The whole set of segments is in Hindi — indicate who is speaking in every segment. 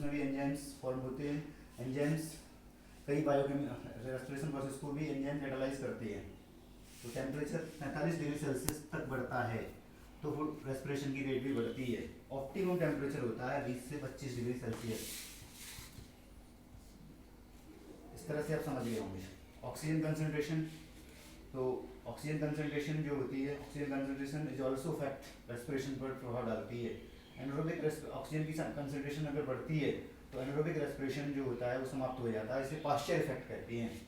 Speaker 1: उसमें भी एंजाइम्स फॉर्म होते हैं। एंजाइम्स कई रेस्पिरेशन प्रोसेस को भी एंजाइम कैटालाइज करते हैं। तो टेम्परेचर 45 डिग्री सेल्सियस तक बढ़ता है तो फिर रेस्पिरेशन की रेट भी बढ़ती है। ऑप्टिमम टेम्परेचर होता है 20 से 25 डिग्री सेल्सियस। इस तरह से आप समझ गए होंगे। ऑक्सीजन कंसंट्रेशन, तो ऑक्सीजन कंसंट्रेशन जो होती है, oxygen concentration is also effect respiration पर प्रभाव डालती है। एनारोबिक ऑक्सीजन की कंसंट्रेशन अगर बढ़ती है तो एनारोबिक रेस्पिरेशन जो होता है वो समाप्त हो जाता है। इसे पाश्चर इफेक्ट कहते हैं।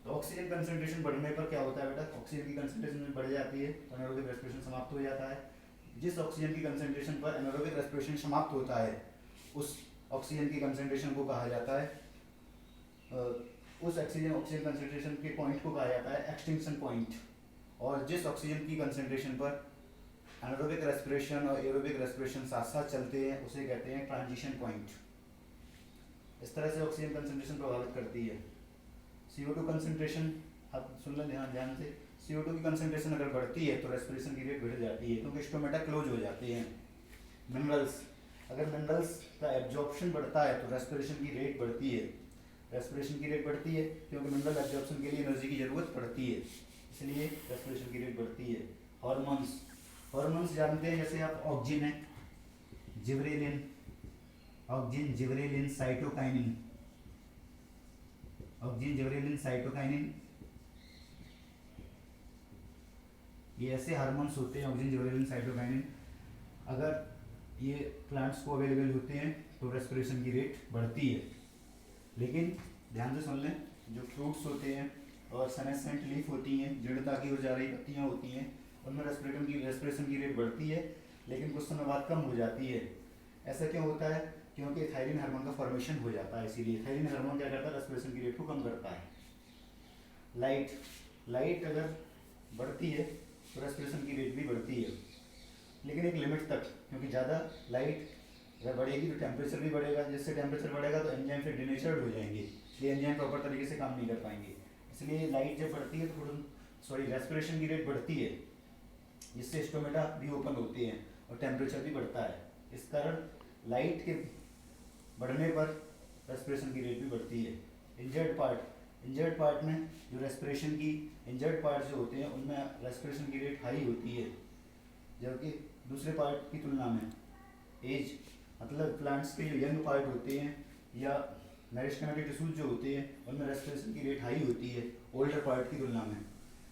Speaker 1: तो ऑक्सीजन कंसंट्रेशन बढ़ने पर क्या होता है बेटा, ऑक्सीजन की कंसंट्रेशन बढ़ जाती है तो एनारोबिक रेस्पिरेशन समाप्त हो जाता है। जिस ऑक्सीजन की कंसंट्रेशन पर एनारोबिक रेस्पिरेशन समाप्त होता है उस ऑक्सीजन की कंसंट्रेशन को कहा जाता है उस ऑक्सीजन कंसंट्रेशन के पॉइंट को कहा जाता है एक्सटिंक्शन पॉइंट। और जिस ऑक्सीजन की कंसंट्रेशन पर एनारोबिक रेस्पिरेशन और एरोबिक रेस्पिरेशन साथ साथ चलते हैं उसे कहते हैं ट्रांजिशन पॉइंट। इस तरह से ऑक्सीजन कंसंट्रेशन प्रभावित करती है। CO2 कंसंट्रेशन, आप सुन लें ध्यान से। CO2 की कंसंट्रेशन अगर बढ़ती है तो रेस्पिरेशन की रेट बढ़ जाती है क्योंकि स्टोमेटा क्लोज हो जाते हैं। मिनरल्स, अगर मिनरल्स का एब्जॉर्प्शन बढ़ता है तो रेस्पिरेशन की रेट बढ़ती है। रेस्पिरेशन की रेट बढ़ती है क्योंकि मिनरल एब्जॉर्प्शन के लिए एनर्जी की जरूरत पड़ती है, इसलिए रेस्पिरेशन की रेट बढ़ती है। हार्मोन्स, हार्मोन्स जानते हैं, जैसे आप ऑक्सिन है, gibberellin, auxin, gibberellin, cytokinin, auxin, gibberellin, cytokinin, ये ऐसे हार्मोन्स होते हैं ऑक्सिन, जिबरेलिन, साइटोकाइनिन। अगर ये प्लांट्स को अवेलेबल होते हैं तो रेस्पिरेशन की रेट बढ़ती है। लेकिन ध्यान से सुन लें, जो फ्रूट्स होते हैं और सेनेसेंट लीफ होती हैं, जड़ता की ओर जा रही पत्तियां होती हैं, उनमें रेस्पिरेशन की रेट बढ़ती है लेकिन कुछ समय बाद कम हो जाती है। ऐसा क्यों होता है? क्योंकि थायराइड हार्मोन का फॉर्मेशन हो जाता है, इसीलिए थायराइड हार्मोन क्या करता है, रेस्पिरेशन की रेट को कम करता है। लाइट अगर बढ़ती है तो रेस्पिरेशन की रेट भी बढ़ती है, लेकिन एक लिमिट तक, क्योंकि ज़्यादा लाइट अगर बढ़ेगी तो टेम्परेचर भी बढ़ेगा, जिससे टेम्परेचर बढ़ेगा तो एंजाइम फिर डिनेचर्ड हो जाएंगे, इसलिए एंजाइम प्रॉपर तरीके से काम नहीं कर पाएंगे। इसलिए लाइट जब बढ़ती है तो रेस्पिरेशन की रेट बढ़ती है, जिससे स्टोमेटा भी ओपन होते हैं और टेम्परेचर भी बढ़ता है। इस कारण लाइट के बढ़ने पर रेस्पिरेशन की रेट भी बढ़ती है। इंजर्ड पार्ट में जो रेस्पिरेशन की इंजर्ड पार्ट जो होते हैं उनमें रेस्पिरेशन की रेट हाई होती है, जबकि दूसरे पार्ट की तुलना में एज, मतलब प्लांट्स के जो यंग पार्ट होते हैं या मेरिस्टेमेटिक टिश्यूज जो होते हैं उनमें रेस्पिरेशन की रेट हाई होती है ओल्डर पार्ट की तुलना में।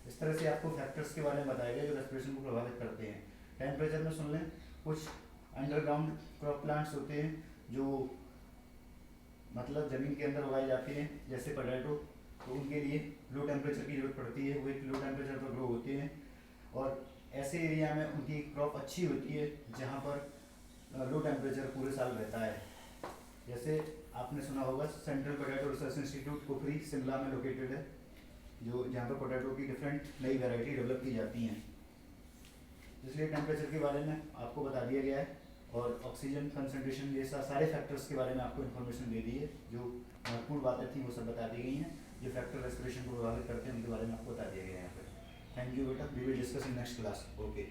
Speaker 1: इस तरह से आपको फैक्टर्स के बारे में बताया गया जो रेस्पिरेशन को प्रभावित करते हैं। टेम्परेचर में सुन लें, कुछ अंडरग्राउंड क्रॉप प्लांट्स होते हैं जो मतलब ज़मीन के अंदर उगाए जाते हैं, जैसे पोटैटो, तो उनके लिए लो टेम्परेचर की जरूरत पड़ती है, वो एक लो टेम्परेचर पर ग्रो होते हैं। और ऐसे एरिया में उनकी क्रॉप अच्छी होती है जहाँ पर लो टेम्परेचर पूरे साल रहता है। जैसे आपने सुना होगा central potato research institute Kufri Shimla में लोकेटेड है, जो जहाँ पर पोटैटो की डिफरेंट नई वैरायटी डेवलप की जाती हैं। इसलिए टेम्परेचर के बारे में आपको बता दिया गया है और ऑक्सीजन कंसंट्रेशन जैसा सारे फैक्टर्स के बारे में आपको इन्फॉर्मेशन दे दी है। जो महत्वपूर्ण बातें थी वो सब बता दी गई हैं, जो फैक्टर रेस्पिरेशन को प्रभावित करते हैं उनके बारे में आपको बता दिया गया है यहाँ पर। थैंक यू बेटा, we will discuss in next class. Okay.